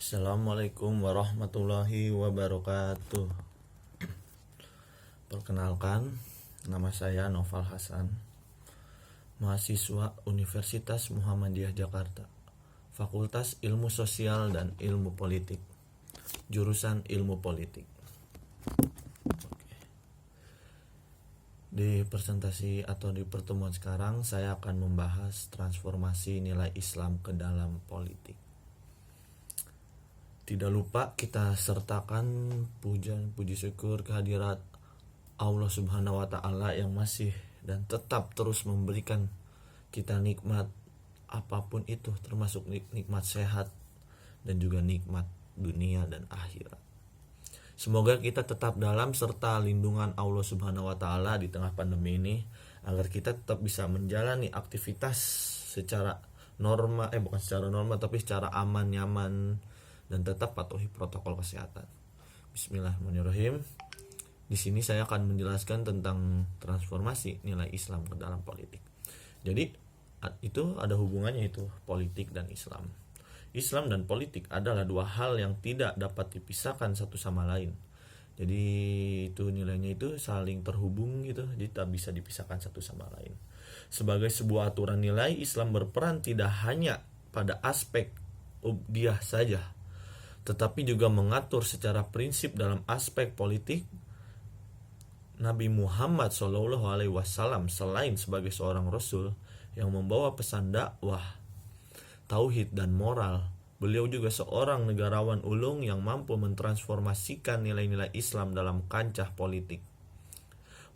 Assalamualaikum warahmatullahi wabarakatuh. Perkenalkan, nama saya Noval Hasan, mahasiswa Universitas Muhammadiyah Jakarta, Fakultas Ilmu Sosial dan Ilmu Politik, jurusan Ilmu Politik. Di presentasi atau di pertemuan sekarang, saya akan membahas transformasi nilai Islam ke dalam politik. Tidak lupa kita sertakan puji syukur kehadirat Allah Subhanahu wa Ta'ala yang masih dan tetap terus memberikan kita nikmat apapun itu, termasuk nikmat sehat dan juga nikmat dunia dan akhirat. Semoga kita tetap dalam serta lindungan Allah Subhanahu wa Ta'ala di tengah pandemi ini, agar kita tetap bisa menjalani aktivitas secara secara aman, nyaman, dan tetap patuhi protokol kesehatan. Bismillahirrahmanirrahim. Di sini saya akan menjelaskan tentang transformasi nilai Islam ke dalam politik. Jadi itu ada hubungannya, itu politik dan Islam. Islam dan politik adalah dua hal yang tidak dapat dipisahkan satu sama lain. Jadi itu nilainya itu saling terhubung gitu, jadi tak bisa dipisahkan satu sama lain. Sebagai sebuah aturan nilai, Islam berperan tidak hanya pada aspek ubudiyah saja, tetapi juga mengatur secara prinsip dalam aspek politik. Nabi Muhammad SAW selain sebagai seorang rasul yang membawa pesan dakwah, tauhid dan moral, beliau juga seorang negarawan ulung yang mampu mentransformasikan nilai-nilai Islam dalam kancah politik.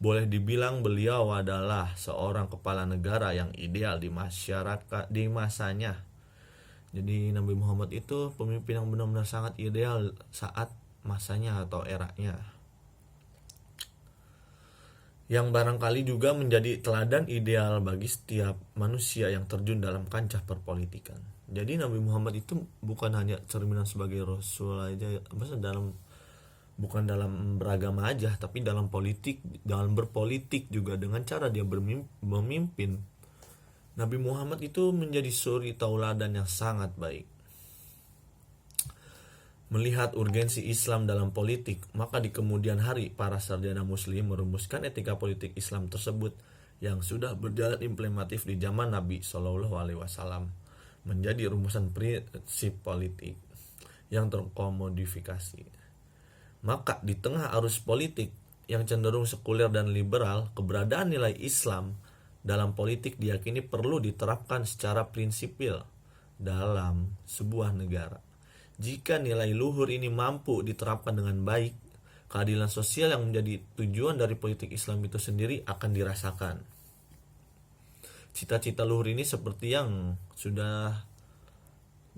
Boleh dibilang beliau adalah seorang kepala negara yang ideal di masyarakat di masanya. Jadi Nabi Muhammad itu pemimpin yang benar-benar sangat ideal saat masanya atau eranya, yang barangkali juga menjadi teladan ideal bagi setiap manusia yang terjun dalam kancah perpolitikan. Jadi Nabi Muhammad itu bukan hanya cerminan sebagai rasul aja, bukan dalam beragama aja, tapi dalam politik, dalam berpolitik juga, dengan cara dia memimpin. Nabi Muhammad itu menjadi suri tauladan yang sangat baik. Melihat urgensi Islam dalam politik, maka di kemudian hari para sarjana muslim merumuskan etika politik Islam tersebut yang sudah berjalan implementatif di zaman Nabi SAW menjadi rumusan prinsip politik yang terkomodifikasi. Maka di tengah arus politik yang cenderung sekuler dan liberal, keberadaan nilai Islam dalam politik diyakini perlu diterapkan secara prinsipil dalam sebuah negara. Jika nilai luhur ini mampu diterapkan dengan baik, keadilan sosial yang menjadi tujuan dari politik Islam itu sendiri akan dirasakan. Cita-cita luhur ini seperti yang sudah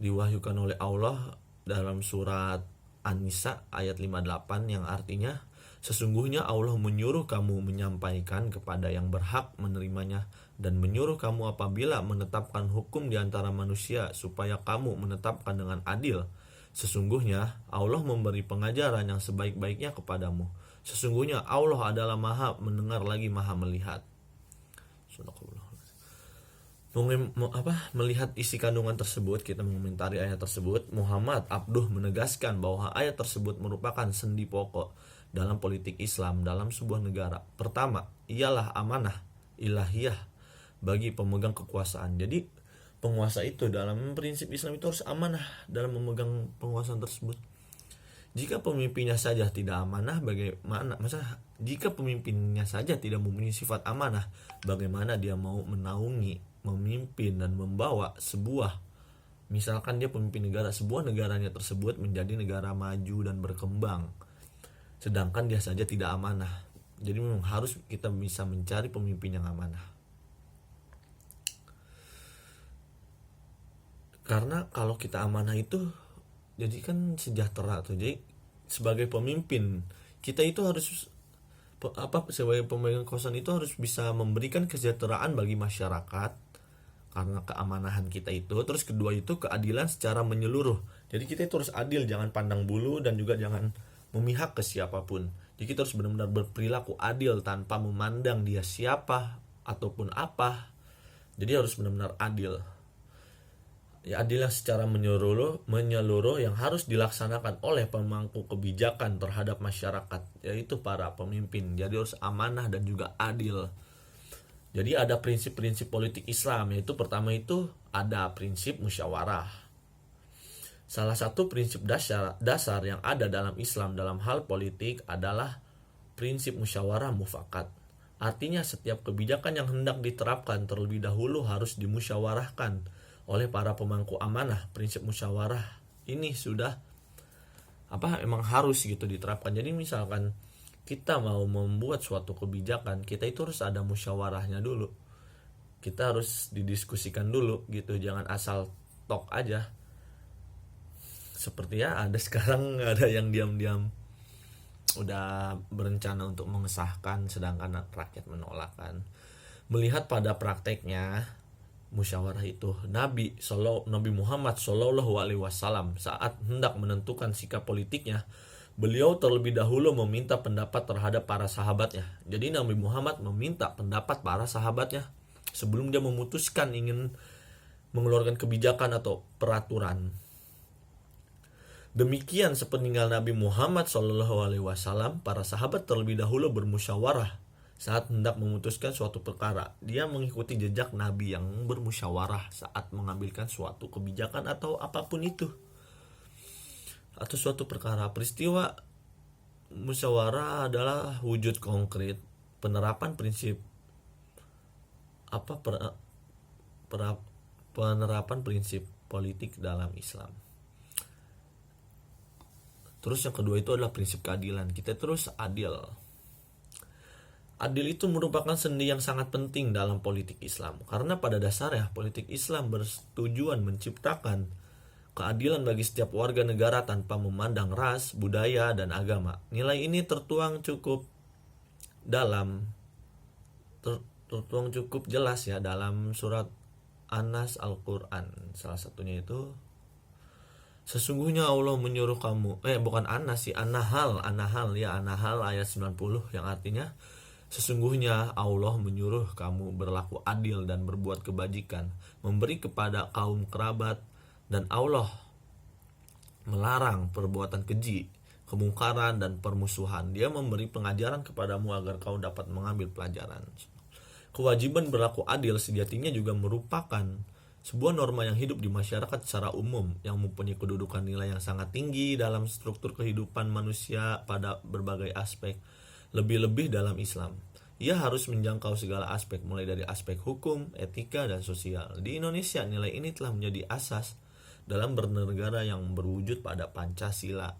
diwahyukan oleh Allah dalam surat An-Nisa ayat 58, yang artinya, sesungguhnya Allah menyuruh kamu menyampaikan kepada yang berhak menerimanya, dan menyuruh kamu apabila menetapkan hukum di antara manusia supaya kamu menetapkan dengan adil. Sesungguhnya Allah memberi pengajaran yang sebaik-baiknya kepadamu. Sesungguhnya Allah adalah Maha mendengar lagi Maha melihat. Melihat isi kandungan tersebut, kita mengomentari ayat tersebut. Muhammad Abduh menegaskan bahwa ayat tersebut merupakan sendi pokok dalam politik Islam dalam sebuah negara. Pertama, ialah amanah ilahiyah bagi pemegang kekuasaan. Jadi penguasa itu dalam prinsip Islam itu harus amanah dalam memegang penguasaan tersebut. Jika pemimpinnya saja tidak amanah, bagaimana? Jika pemimpinnya saja tidak mempunyai sifat amanah, bagaimana dia mau menaungi, memimpin dan membawa sebuah, misalkan dia pemimpin negara, sebuah negaranya tersebut menjadi negara maju dan berkembang, sedangkan dia saja tidak amanah. Jadi memang harus kita bisa mencari pemimpin yang amanah. Karena kalau kita amanah itu jadi kan sejahtera tuh. Jadi sebagai pemimpin kita itu harus sebagai pemegang kekuasaan itu harus bisa memberikan kesejahteraan bagi masyarakat karena keamanahan kita itu. Terus kedua itu keadilan secara menyeluruh. Jadi kita itu harus adil, jangan pandang bulu dan juga jangan memihak ke siapapun. Jadi kita harus benar-benar berperilaku adil tanpa memandang dia siapa ataupun apa. Jadi harus benar-benar adil. adil yang secara menyeluruh yang harus dilaksanakan oleh pemangku kebijakan terhadap masyarakat, yaitu para pemimpin. Jadi harus amanah dan juga adil. Jadi ada prinsip-prinsip politik Islam, yaitu pertama itu ada prinsip musyawarah. Salah satu prinsip dasar yang ada dalam Islam dalam hal politik adalah prinsip musyawarah mufakat. Artinya setiap kebijakan yang hendak diterapkan terlebih dahulu harus dimusyawarahkan oleh para pemangku amanah. Prinsip musyawarah ini sudah emang harus gitu diterapkan. Jadi misalkan kita mau membuat suatu kebijakan, kita itu harus ada musyawarahnya dulu. Kita harus didiskusikan dulu gitu, jangan asal tok aja. Seperti ada sekarang ada yang diam-diam udah berencana untuk mengesahkan sedangkan rakyat menolak kan. Melihat pada prakteknya musyawarah itu, Nabi Muhammad SAW saat hendak menentukan sikap politiknya, beliau terlebih dahulu meminta pendapat terhadap para sahabatnya. Jadi Nabi Muhammad meminta pendapat para sahabatnya sebelum dia memutuskan ingin mengeluarkan kebijakan atau peraturan. Demikian sepeninggal Nabi Muhammad SAW, para sahabat terlebih dahulu bermusyawarah saat hendak memutuskan suatu perkara. Dia mengikuti jejak Nabi yang bermusyawarah saat mengambilkan suatu kebijakan atau apapun itu, atau suatu perkara. Peristiwa musyawarah adalah wujud konkret penerapan prinsip penerapan prinsip politik dalam Islam. Terus yang kedua itu adalah prinsip keadilan. Kita terus adil. Adil itu merupakan sendi yang sangat penting dalam politik Islam. Karena pada dasarnya politik Islam bertujuan menciptakan keadilan bagi setiap warga negara tanpa memandang ras, budaya, dan agama. Nilai ini tertuang cukup jelas ya dalam surat An-Nas Al-Quran. Salah satunya itu, sesungguhnya Allah menyuruh kamu, bukan An-Nas sih, An-Nahl ayat 90, yang artinya sesungguhnya Allah menyuruh kamu berlaku adil dan berbuat kebajikan, memberi kepada kaum kerabat, dan Allah melarang perbuatan keji, kemungkaran, dan permusuhan. Dia memberi pengajaran kepadamu agar kau dapat mengambil pelajaran. Kewajiban berlaku adil sejatinya juga merupakan sebuah norma yang hidup di masyarakat secara umum, yang mempunyai kedudukan nilai yang sangat tinggi dalam struktur kehidupan manusia pada berbagai aspek, lebih-lebih dalam Islam. Ia harus menjangkau segala aspek, mulai dari aspek hukum, etika, dan sosial. Di Indonesia, nilai ini telah menjadi asas dalam bernegara yang berwujud pada Pancasila.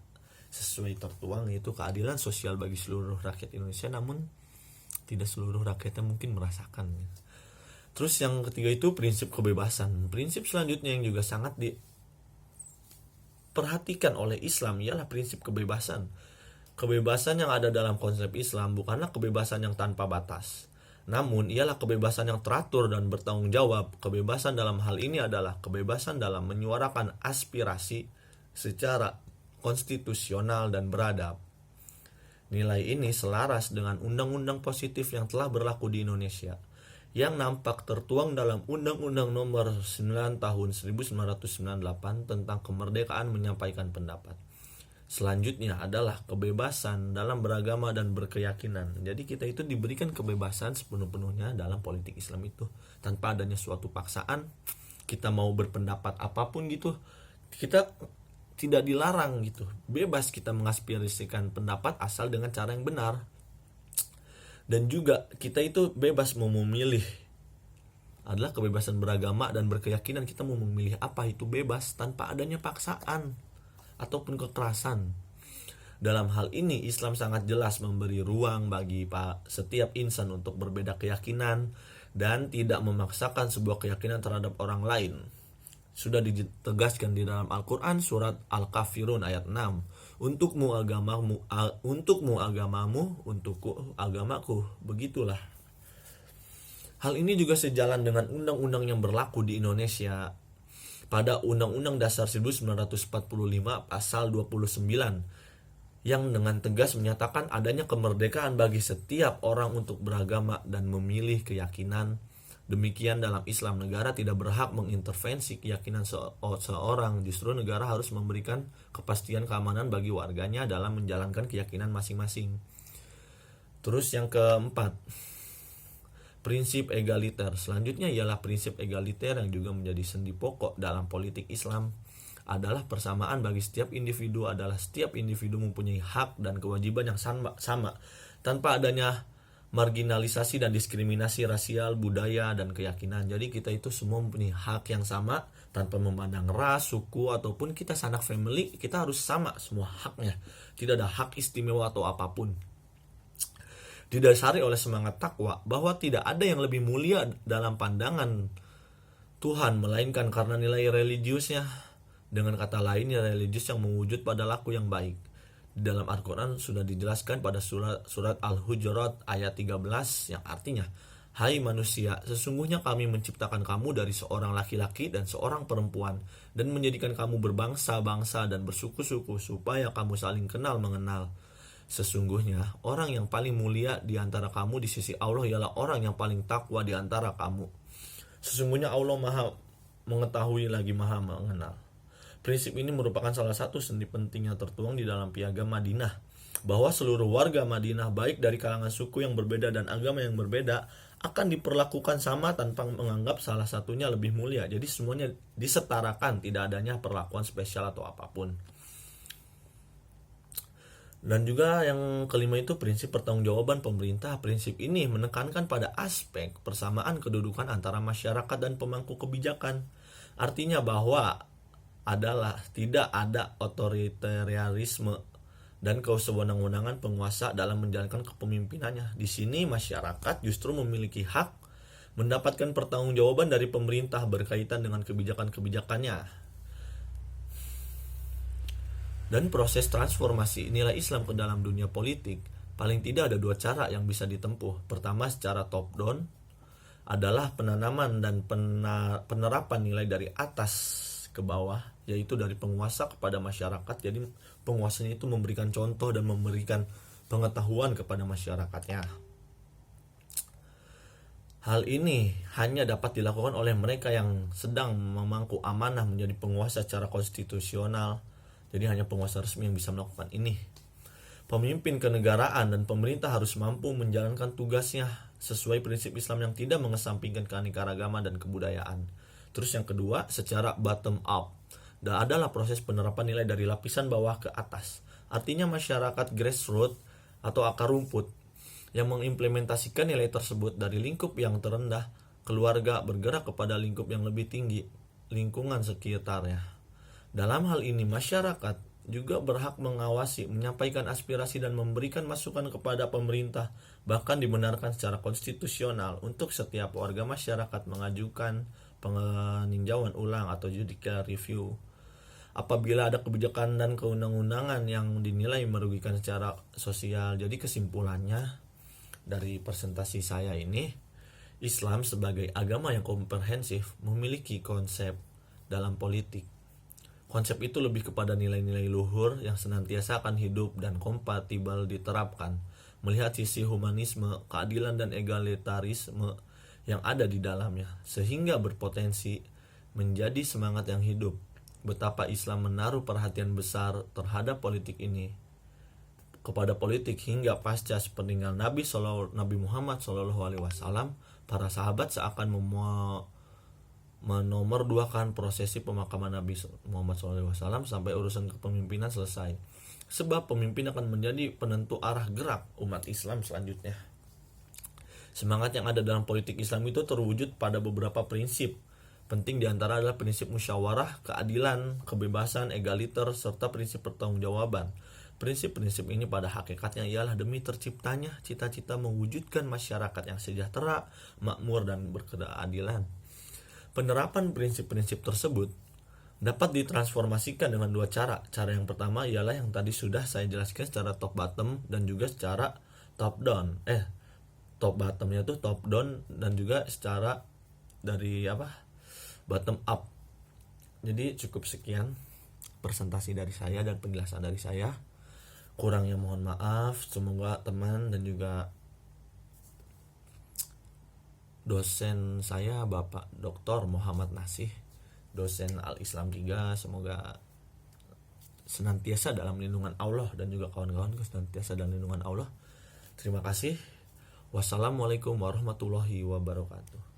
Sesuai tertuang yaitu keadilan sosial bagi seluruh rakyat Indonesia, namun tidak seluruh rakyatnya mungkin merasakan. Terus yang ketiga itu prinsip kebebasan. Prinsip selanjutnya yang juga sangat diperhatikan oleh Islam ialah prinsip kebebasan. Kebebasan yang ada dalam konsep Islam bukanlah kebebasan yang tanpa batas, namun ialah kebebasan yang teratur dan bertanggung jawab. Kebebasan dalam hal ini adalah kebebasan dalam menyuarakan aspirasi secara konstitusional dan beradab. Nilai ini selaras dengan undang-undang positif yang telah berlaku di Indonesia, yang nampak tertuang dalam Undang-Undang Nomor 9 Tahun 1998 tentang kemerdekaan menyampaikan pendapat. Selanjutnya adalah kebebasan dalam beragama dan berkeyakinan. Jadi kita itu diberikan kebebasan sepenuh-penuhnya dalam politik Islam itu, tanpa adanya suatu paksaan. Kita mau berpendapat apapun gitu, kita tidak dilarang gitu. Bebas kita mengaspirasikan pendapat asal dengan cara yang benar. Dan juga kita itu bebas mau memilih, adalah kebebasan beragama dan berkeyakinan. Kita mau memilih apa itu bebas tanpa adanya paksaan ataupun kekerasan. Dalam hal ini Islam sangat jelas memberi ruang bagi setiap insan untuk berbeda keyakinan dan tidak memaksakan sebuah keyakinan terhadap orang lain. Sudah ditegaskan di dalam Al-Quran surat Al-Kafirun ayat 6. Untukmu agamamu, untukku agamaku. Begitulah. Hal ini juga sejalan dengan undang-undang yang berlaku di Indonesia. Pada Undang-Undang Dasar 1945 pasal 29, yang dengan tegas menyatakan adanya kemerdekaan bagi setiap orang untuk beragama dan memilih keyakinan Demikian dalam Islam, negara tidak berhak mengintervensi keyakinan seorang. Justru negara harus memberikan kepastian keamanan bagi warganya dalam menjalankan keyakinan masing-masing. Terus yang keempat, prinsip egaliter. Selanjutnya ialah prinsip egaliter yang juga menjadi sendi pokok dalam politik Islam. Adalah persamaan bagi setiap individu, mempunyai hak dan kewajiban yang sama tanpa adanya marginalisasi dan diskriminasi rasial, budaya, dan keyakinan. Jadi kita itu semua mempunyai hak yang sama tanpa memandang ras, suku, ataupun kita sanak family, kita harus sama semua haknya. Tidak ada hak istimewa atau apapun. Didasari oleh semangat takwa bahwa tidak ada yang lebih mulia dalam pandangan Tuhan melainkan karena nilai religiusnya. Dengan kata lain, nilai religius yang mewujud pada laku yang baik. Di dalam Al-Quran sudah dijelaskan pada surat Al-Hujurat ayat 13 yang artinya, hai manusia, sesungguhnya kami menciptakan kamu dari seorang laki-laki dan seorang perempuan dan menjadikan kamu berbangsa-bangsa dan bersuku-suku supaya kamu saling kenal mengenal. Sesungguhnya orang yang paling mulia di antara kamu di sisi Allah ialah orang yang paling takwa di antara kamu. Sesungguhnya Allah Maha mengetahui lagi Maha mengenal. Prinsip ini merupakan salah satu sendi penting yang tertuang di dalam piagam Madinah, bahwa seluruh warga Madinah baik dari kalangan suku yang berbeda dan agama yang berbeda akan diperlakukan sama tanpa menganggap salah satunya lebih mulia. Jadi semuanya disetarakan, tidak adanya perlakuan spesial atau apapun. Dan juga yang kelima itu prinsip pertanggungjawaban pemerintah. Prinsip ini menekankan pada aspek persamaan kedudukan antara masyarakat dan pemangku kebijakan. Artinya bahwa tidak ada otoritarianisme dan kesewenang-wenangan penguasa dalam menjalankan kepemimpinannya. Di sini masyarakat justru memiliki hak mendapatkan pertanggungjawaban dari pemerintah berkaitan dengan kebijakan-kebijakannya. Dan proses transformasi nilai Islam ke dalam dunia politik, paling tidak ada dua cara yang bisa ditempuh. Pertama, secara top down adalah penanaman dan penerapan nilai dari atas ke bawah, yaitu dari penguasa kepada masyarakat. Jadi penguasanya itu memberikan contoh dan memberikan pengetahuan kepada masyarakatnya. Hal ini hanya dapat dilakukan oleh mereka yang sedang memangku amanah menjadi penguasa secara konstitusional. Jadi hanya penguasa resmi yang bisa melakukan ini. Pemimpin kenegaraan dan pemerintah harus mampu menjalankan tugasnya sesuai prinsip Islam yang tidak mengesampingkan keanekaragaman dan kebudayaan. Terus yang kedua, secara bottom up, adalah proses penerapan nilai dari lapisan bawah ke atas. Artinya masyarakat grassroots atau akar rumput yang mengimplementasikan nilai tersebut dari lingkup yang terendah, keluarga bergerak kepada lingkup yang lebih tinggi, lingkungan sekitarnya. Dalam hal ini masyarakat juga berhak mengawasi, menyampaikan aspirasi dan memberikan masukan kepada pemerintah, bahkan dibenarkan secara konstitusional untuk setiap warga masyarakat mengajukan peninjauan ulang atau judicial review apabila ada kebijakan dan keundang-undangan yang dinilai merugikan secara sosial. Jadi kesimpulannya dari presentasi saya ini, Islam sebagai agama yang komprehensif memiliki konsep dalam politik. Konsep itu lebih kepada nilai-nilai luhur yang senantiasa akan hidup dan kompatibel diterapkan, melihat sisi humanisme, keadilan dan egalitarisme yang ada di dalamnya, sehingga berpotensi menjadi semangat yang hidup. Betapa Islam menaruh perhatian besar terhadap politik ini, kepada politik hingga pasca sepeninggal Nabi Muhammad SAW, para sahabat seakan menomorduakan prosesi pemakaman Nabi Muhammad SAW sampai urusan kepemimpinan selesai. Sebab pemimpin akan menjadi penentu arah gerak umat Islam selanjutnya. Semangat yang ada dalam politik Islam itu terwujud pada beberapa prinsip. Penting diantara adalah prinsip musyawarah, keadilan, kebebasan, egaliter, serta prinsip pertanggungjawaban. Prinsip-prinsip ini pada hakikatnya ialah demi terciptanya cita-cita mewujudkan masyarakat yang sejahtera, makmur, dan berkeadilan. Penerapan prinsip-prinsip tersebut dapat ditransformasikan dengan dua cara. Cara yang pertama ialah yang tadi sudah saya jelaskan secara top bottom dan juga secara top down. Top bottomnya itu top down dan juga secara dari bottom up. Jadi cukup sekian presentasi dari saya dan penjelasan dari saya. Kurangnya mohon maaf. Semoga teman dan juga dosen saya Bapak Dr. Muhammad Nasih, dosen Al-Islam 3. Semoga senantiasa dalam lindungan Allah dan juga kawan-kawan senantiasa dalam lindungan Allah. Terima kasih. Wassalamualaikum warahmatullahi wabarakatuh.